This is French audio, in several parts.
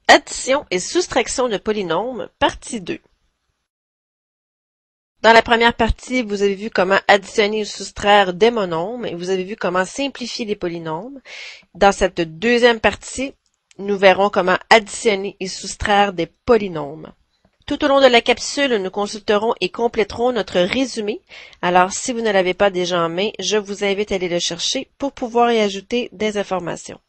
Addition et soustraction de polynômes, partie 2. Dans la première partie, vous avez vu comment additionner ou soustraire des monômes et vous avez vu comment simplifier les polynômes. Dans cette deuxième partie, nous verrons comment additionner et soustraire des polynômes. Tout au long de la capsule, nous consulterons et compléterons notre résumé. Alors, si vous ne l'avez pas déjà en main, je vous invite à aller le chercher pour pouvoir y ajouter des informations.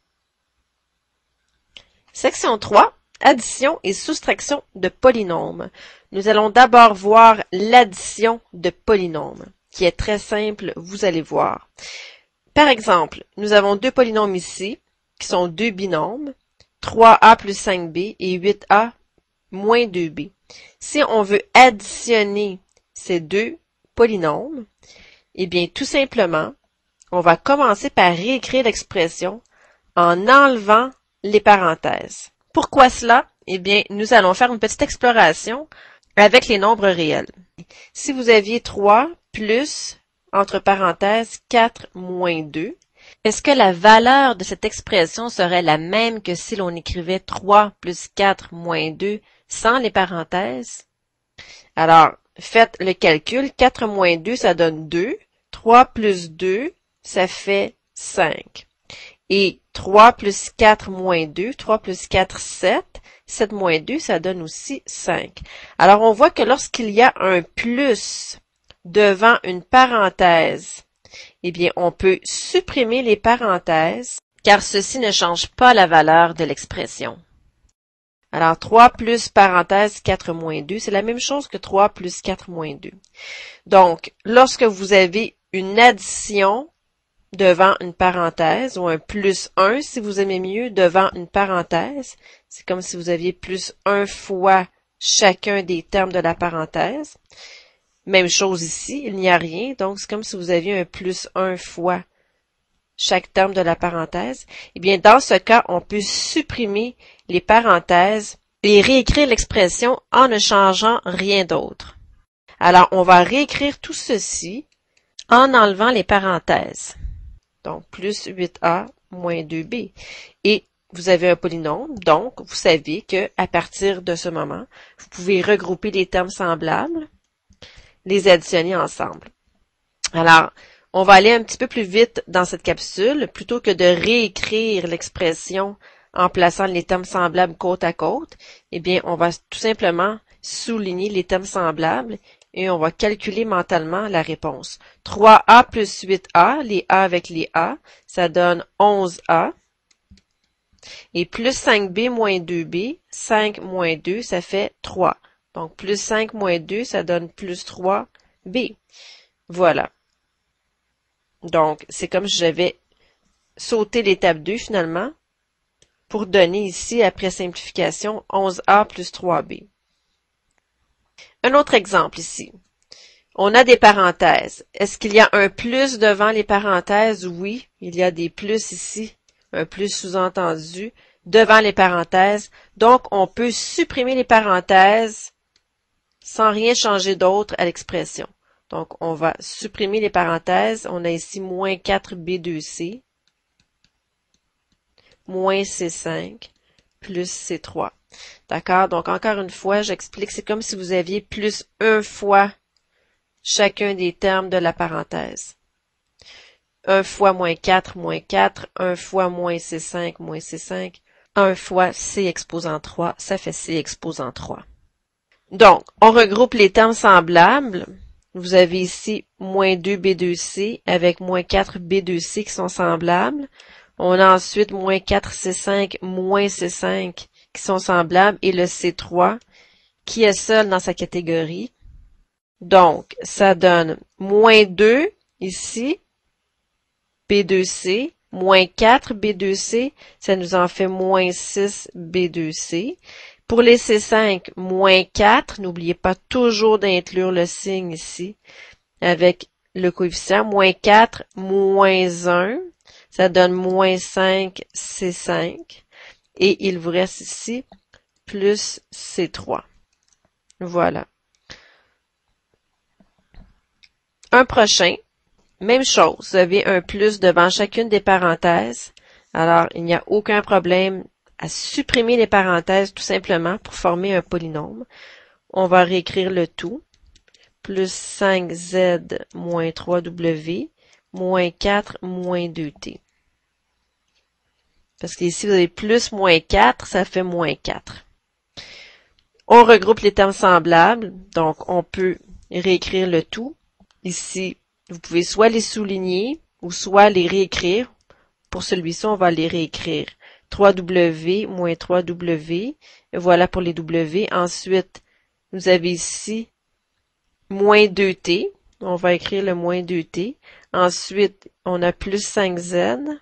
Section 3. Addition et soustraction de polynômes. Nous allons d'abord voir l'addition de polynômes, qui est très simple, vous allez voir. Par exemple, nous avons deux polynômes ici, qui sont deux binômes, 3a plus 5b et 8a moins 2b. Si on veut additionner ces deux polynômes, eh bien, tout simplement, on va commencer par réécrire l'expression en enlevant les parenthèses. Pourquoi cela? Eh bien, nous allons faire une petite exploration avec les nombres réels. Si vous aviez 3 plus, entre parenthèses, 4 moins 2, est-ce que la valeur de cette expression serait la même que si l'on écrivait 3 plus 4 moins 2 sans les parenthèses? Alors, faites le calcul. 4 moins 2, ça donne 2. 3 plus 2, ça fait 5. Et 3 plus 4 moins 2, 3 plus 4, 7. 7 moins 2, ça donne aussi 5. Alors, on voit que lorsqu'il y a un plus devant une parenthèse, eh bien, on peut supprimer les parenthèses, car ceci ne change pas la valeur de l'expression. Alors, 3 plus parenthèse 4 moins 2, c'est la même chose que 3 plus 4 moins 2. Donc, lorsque vous avez une addition devant une parenthèse, ou un plus 1, si vous aimez mieux, devant une parenthèse, c'est comme si vous aviez plus 1 fois chacun des termes de la parenthèse. Même chose ici, il n'y a rien, donc c'est comme si vous aviez un plus 1 fois chaque terme de la parenthèse. Eh bien, dans ce cas, on peut supprimer les parenthèses et réécrire l'expression en ne changeant rien d'autre. Alors, on va réécrire tout ceci en enlevant les parenthèses. Donc, plus 8a moins 2b. Et vous avez un polynôme, donc vous savez qu'à partir de ce moment, vous pouvez regrouper les termes semblables, les additionner ensemble. Alors, on va aller un petit peu plus vite dans cette capsule. Plutôt que de réécrire l'expression en plaçant les termes semblables côte à côte, eh bien, on va tout simplement souligner les termes semblables et on va calculer mentalement la réponse. 3a plus 8a, les a avec les a, ça donne 11a. Et plus 5b moins 2b, 5 moins 2, ça fait 3. Donc, plus 5 moins 2, ça donne plus 3b. Voilà. Donc, c'est comme si j'avais sauté l'étape 2 finalement pour donner ici, après simplification, 11a plus 3b. Un autre exemple ici. On a des parenthèses. Est-ce qu'il y a un plus devant les parenthèses? Oui, il y a des plus ici, un plus sous-entendu devant les parenthèses. Donc, on peut supprimer les parenthèses sans rien changer d'autre à l'expression. Donc, on va supprimer les parenthèses. On a ici moins 4b2c, moins c5, plus c3. D'accord? Donc, encore une fois, j'explique, c'est comme si vous aviez plus 1 fois chacun des termes de la parenthèse. 1 fois moins 4, 1 fois moins c5, 1 fois c exposant 3, ça fait c exposant 3. Donc, on regroupe les termes semblables. Vous avez ici moins 2b2c avec moins 4b2c qui sont semblables. On a ensuite moins 4c5, moins c5 qui sont semblables et le c3 qui est seul dans sa catégorie. Donc, ça donne moins 2 ici, B2C, moins 4 B2C, ça nous en fait moins 6 B2C. Pour les C5, moins 4, n'oubliez pas toujours d'inclure le signe ici avec le coefficient, moins 4, moins 1, ça donne moins 5 C5. Et il vous reste ici plus C3. Voilà. Un prochain, même chose, vous avez un plus devant chacune des parenthèses. Alors, il n'y a aucun problème à supprimer les parenthèses tout simplement pour former un polynôme. On va réécrire le tout. Plus 5z moins 3w moins 4 moins 2t. Parce qu'ici, vous avez plus moins 4, ça fait moins 4. On regroupe les termes semblables, donc on peut réécrire le tout. Ici, vous pouvez soit les souligner ou soit les réécrire. Pour celui-ci, on va les réécrire. 3w moins 3w, voilà pour les w. Ensuite, vous avez ici moins 2t, on va écrire le moins 2t. Ensuite, on a plus 5z.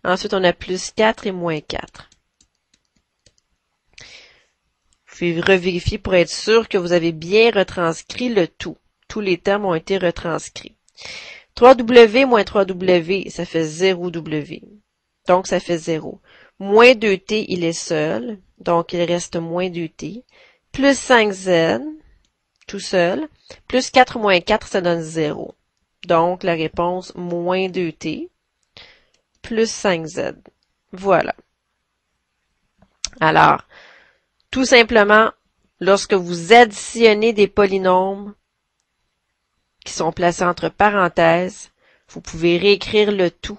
Ensuite, on a plus 4 et moins 4. Vous pouvez revérifier pour être sûr que vous avez bien retranscrit le tout. Tous les termes ont été retranscrits. 3w moins 3w, ça fait 0w. Donc, ça fait 0. Moins 2t, il est seul. Donc, il reste moins 2t. Plus 5z, tout seul. Plus 4 moins 4, ça donne 0. Donc, la réponse, moins 2t, plus 5z. Voilà. Alors, tout simplement, lorsque vous additionnez des polynômes qui sont placés entre parenthèses, vous pouvez réécrire le tout.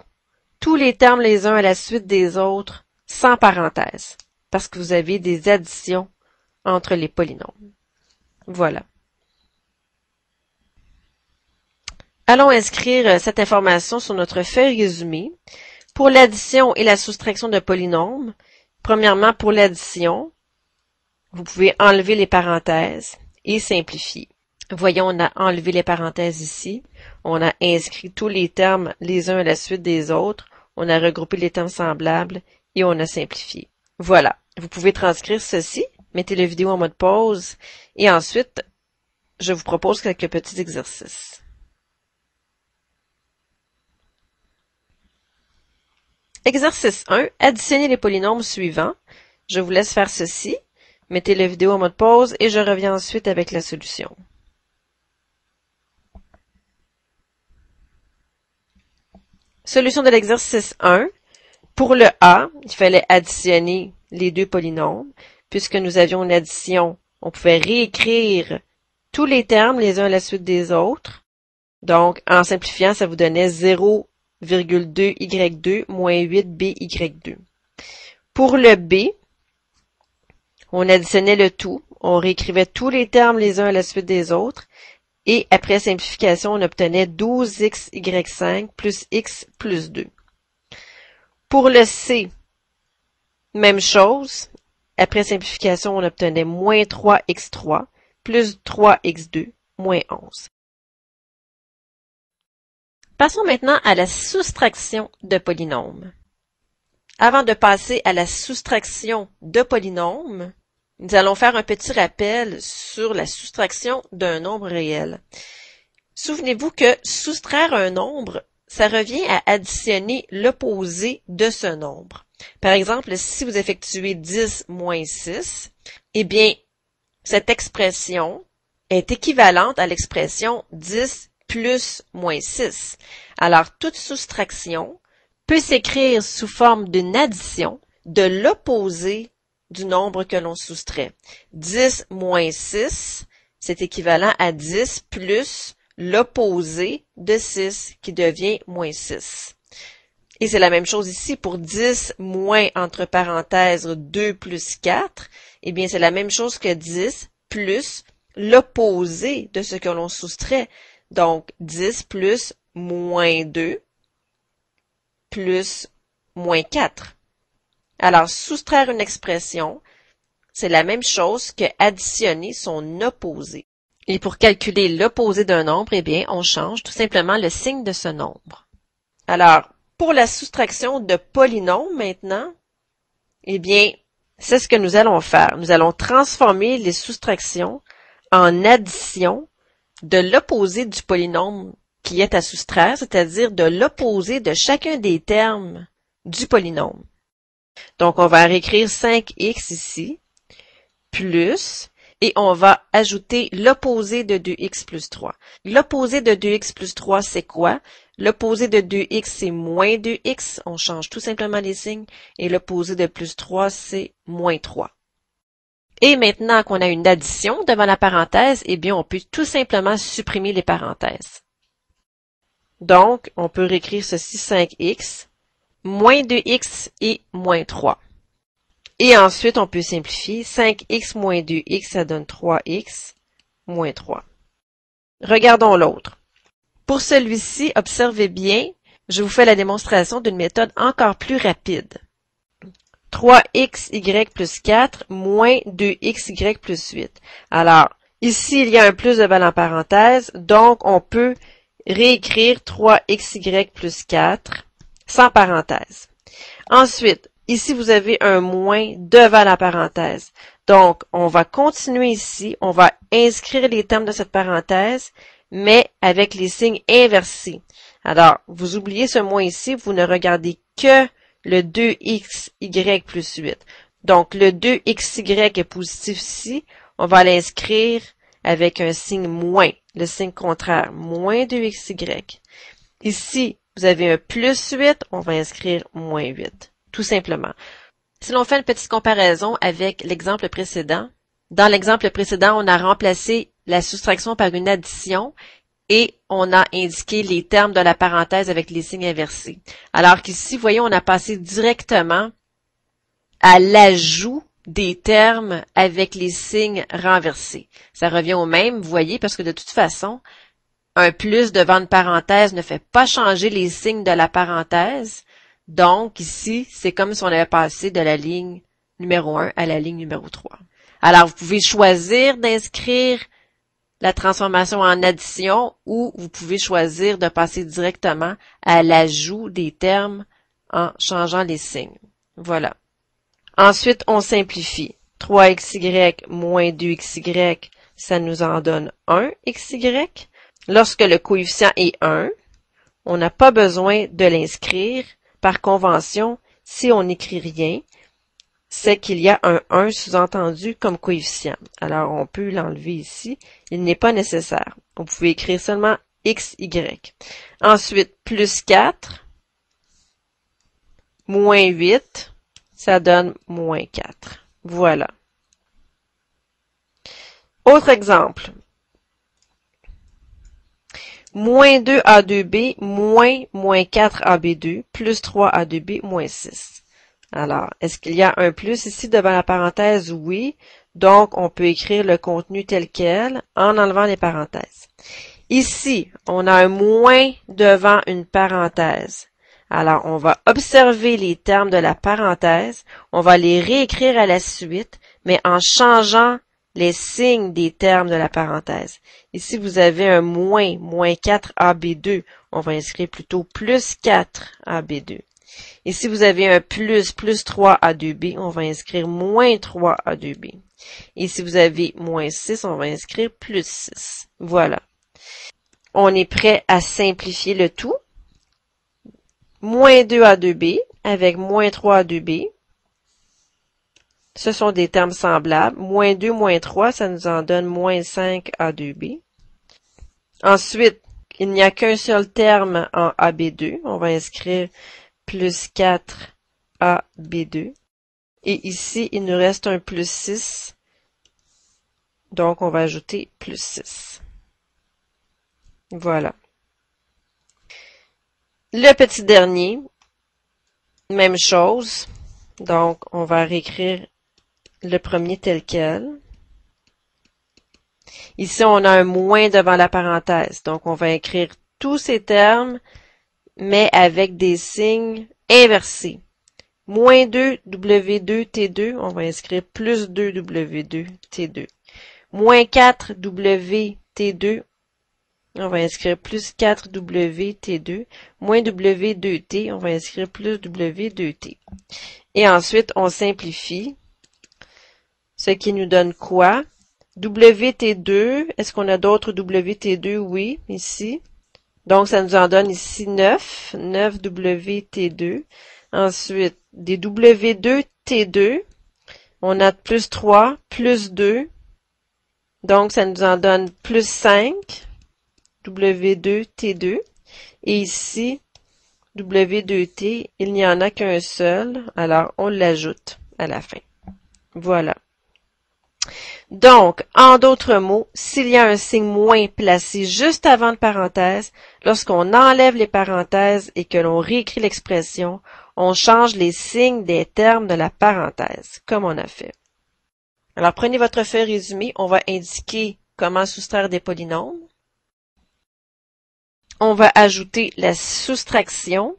Tous les termes les uns à la suite des autres, sans parenthèses, parce que vous avez des additions entre les polynômes. Voilà. Allons inscrire cette information sur notre feuille résumée. Pour l'addition et la soustraction de polynômes, premièrement, pour l'addition, vous pouvez enlever les parenthèses et simplifier. Voyons, on a enlevé les parenthèses ici. On a inscrit tous les termes les uns à la suite des autres. On a regroupé les termes semblables et on a simplifié. Voilà. Vous pouvez transcrire ceci. Mettez la vidéo en mode pause et ensuite, je vous propose quelques petits exercices. Exercice 1. Additionnez les polynômes suivants. Je vous laisse faire ceci. Mettez la vidéo en mode pause et je reviens ensuite avec la solution. Solution de l'exercice 1. Pour le A, il fallait additionner les deux polynômes. Puisque nous avions une addition, on pouvait réécrire tous les termes les uns à la suite des autres. Donc, en simplifiant, ça vous donnait 0,2y2 moins 8by2. Pour le B, on additionnait le tout, on réécrivait tous les termes les uns à la suite des autres, et après simplification, on obtenait 12xy5 plus x plus 2. Pour le C, même chose, après simplification, on obtenait moins 3x3 plus 3x2 moins 11. Passons maintenant à la soustraction de polynômes. Avant de passer à la soustraction de polynômes, nous allons faire un petit rappel sur la soustraction d'un nombre réel. Souvenez-vous que soustraire un nombre, ça revient à additionner l'opposé de ce nombre. Par exemple, si vous effectuez 10 moins 6, eh bien, cette expression est équivalente à l'expression 10 plus moins 6. Alors, toute soustraction peut s'écrire sous forme d'une addition de l'opposé du nombre que l'on soustrait. 10 moins 6, c'est équivalent à 10 plus l'opposé de 6 qui devient moins 6. Et c'est la même chose ici pour 10 moins entre parenthèses 2 plus 4. Eh bien, c'est la même chose que 10 plus l'opposé de ce que l'on soustrait. Donc, 10 plus moins 2 plus moins 4. Alors, soustraire une expression, c'est la même chose que additionner son opposé. Et pour calculer l'opposé d'un nombre, eh bien, on change tout simplement le signe de ce nombre. Alors, pour la soustraction de polynômes maintenant, eh bien, c'est ce que nous allons faire. Nous allons transformer les soustractions en addition de l'opposé du polynôme qui est à soustraire, c'est-à-dire de l'opposé de chacun des termes du polynôme. Donc, on va réécrire 5x ici, plus, et on va ajouter l'opposé de 2x plus 3. L'opposé de 2x plus 3, c'est quoi? L'opposé de 2x, c'est moins 2x. On change tout simplement les signes. Et l'opposé de plus 3, c'est moins 3. Et maintenant qu'on a une addition devant la parenthèse, eh bien, on peut tout simplement supprimer les parenthèses. Donc, on peut réécrire ceci 5x, moins 2x et moins 3. Et ensuite, on peut simplifier. 5x moins 2x, ça donne 3x moins 3. Regardons l'autre. Pour celui-ci, observez bien, je vous fais la démonstration d'une méthode encore plus rapide. 3xy plus 4 moins 2xy plus 8. Alors, ici, il y a un plus devant la parenthèse, donc on peut réécrire 3xy plus 4 sans parenthèse. Ensuite, ici, vous avez un moins devant la parenthèse. Donc, on va continuer ici, on va inscrire les termes de cette parenthèse, mais avec les signes inversés. Alors, vous oubliez ce moins ici, vous ne regardez que le 2xy plus 8. Donc, le 2xy est positif ici, on va l'inscrire avec un signe moins, le signe contraire, moins 2xy. Ici, vous avez un plus 8, on va inscrire moins 8, tout simplement. Si l'on fait une petite comparaison avec l'exemple précédent, dans l'exemple précédent, on a remplacé la soustraction par une addition et on a indiqué les termes de la parenthèse avec les signes inversés. Alors qu'ici, voyez, on a passé directement à l'ajout des termes avec les signes renversés. Ça revient au même, vous voyez, parce que de toute façon, un plus devant une parenthèse ne fait pas changer les signes de la parenthèse. Donc, ici, c'est comme si on avait passé de la ligne numéro 1 à la ligne numéro 3. Alors, vous pouvez choisir d'inscrire la transformation en addition ou vous pouvez choisir de passer directement à l'ajout des termes en changeant les signes. Voilà. Ensuite, on simplifie. 3xy moins 2xy, ça nous en donne 1xy. Lorsque le coefficient est 1, on n'a pas besoin de l'inscrire. Par convention, si on n'écrit rien, c'est qu'il y a un 1 sous-entendu comme coefficient. Alors, on peut l'enlever ici. Il n'est pas nécessaire. Vous pouvez écrire seulement xy. Ensuite, plus 4, moins 8, ça donne moins 4. Voilà. Autre exemple. Moins 2a2b moins 4ab2 plus 3a2b moins 6. Alors, est-ce qu'il y a un plus ici devant la parenthèse? Oui. Donc, on peut écrire le contenu tel quel en enlevant les parenthèses. Ici, on a un moins devant une parenthèse. Alors, on va observer les termes de la parenthèse. On va les réécrire à la suite, mais en changeant les signes des termes de la parenthèse. Ici, vous avez un moins 4ab2. On va inscrire plutôt plus 4ab2. Ici, vous avez un plus 3a2b. On va inscrire moins 3a2b. Et si vous avez moins 6, on va inscrire plus 6. Voilà. On est prêt à simplifier le tout. Moins 2a2b avec moins 3a2b. Ce sont des termes semblables. Moins 2, moins 3, ça nous en donne moins 5a2b. Ensuite, il n'y a qu'un seul terme en AB2. On va inscrire plus 4AB2. Et ici, il nous reste un plus 6. Donc, on va ajouter plus 6. Voilà. Le petit dernier, même chose. Donc, on va réécrire le premier tel quel. Ici, on a un moins devant la parenthèse. Donc, on va écrire tous ces termes, mais avec des signes inversés. Moins 2, W2, T2, on va inscrire plus 2, W2, T2. Moins 4, W, T2, on va inscrire plus 4, W, T2. Moins W2T, on va inscrire plus W2T. Et ensuite, on simplifie. Ce qui nous donne quoi? WT2, est-ce qu'on a d'autres WT2? Oui, ici. Donc, ça nous en donne ici 9 WT2. Ensuite, des W2T2, on a plus 3, plus 2, Donc, ça nous en donne plus 5, W2T2. Et ici, W2T, il n'y en a qu'un seul, alors on l'ajoute à la fin. Voilà. Donc, en d'autres mots, s'il y a un signe moins placé juste avant de parenthèse, lorsqu'on enlève les parenthèses et que l'on réécrit l'expression, on change les signes des termes de la parenthèse, comme on a fait. Alors, prenez votre feuille résumée, on va indiquer comment soustraire des polynômes. On va ajouter la soustraction.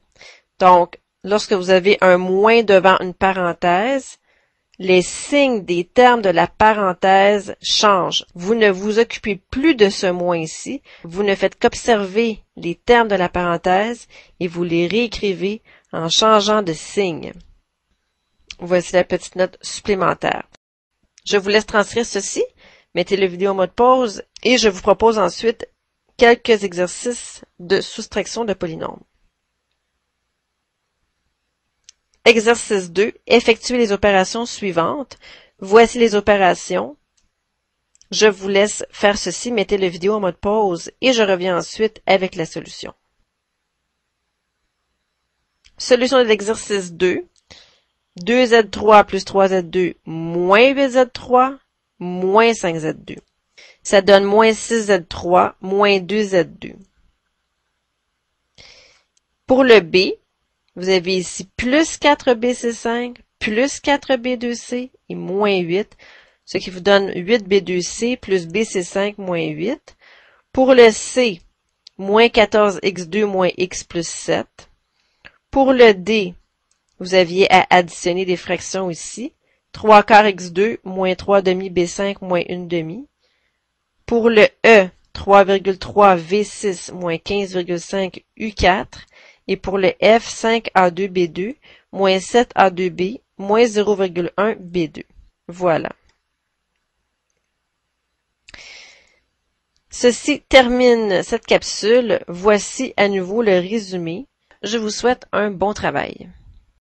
Donc, lorsque vous avez un moins devant une parenthèse, les signes des termes de la parenthèse changent. Vous ne vous occupez plus de ce moins ici. Vous ne faites qu'observer les termes de la parenthèse et vous les réécrivez en changeant de signe. Voici la petite note supplémentaire. Je vous laisse transcrire ceci. Mettez la vidéo en mode pause et je vous propose ensuite quelques exercices de soustraction de polynômes. Exercice 2. Effectuez les opérations suivantes. Voici les opérations. Je vous laisse faire ceci. Mettez la vidéo en mode pause et je reviens ensuite avec la solution. Solution de l'exercice 2. 2Z3 plus 3Z2 moins 8Z3 moins 5Z2. Ça donne moins 6Z3 moins 2Z2. Pour le B, vous avez ici plus 4BC5, plus 4B2C et moins 8, ce qui vous donne 8B2C plus BC5 moins 8. Pour le C, moins 14X2 moins X plus 7. Pour le D, vous aviez à additionner des fractions ici. 3 quarts X2 moins 3 demi B5 moins 1 demi. Pour le E, 3,3 V6 moins 15,5 U4. Et pour le F, 5 A2B2 moins 7 A2B moins 0,1 B2. Voilà. Ceci termine cette capsule. Voici à nouveau le résumé. Je vous souhaite un bon travail.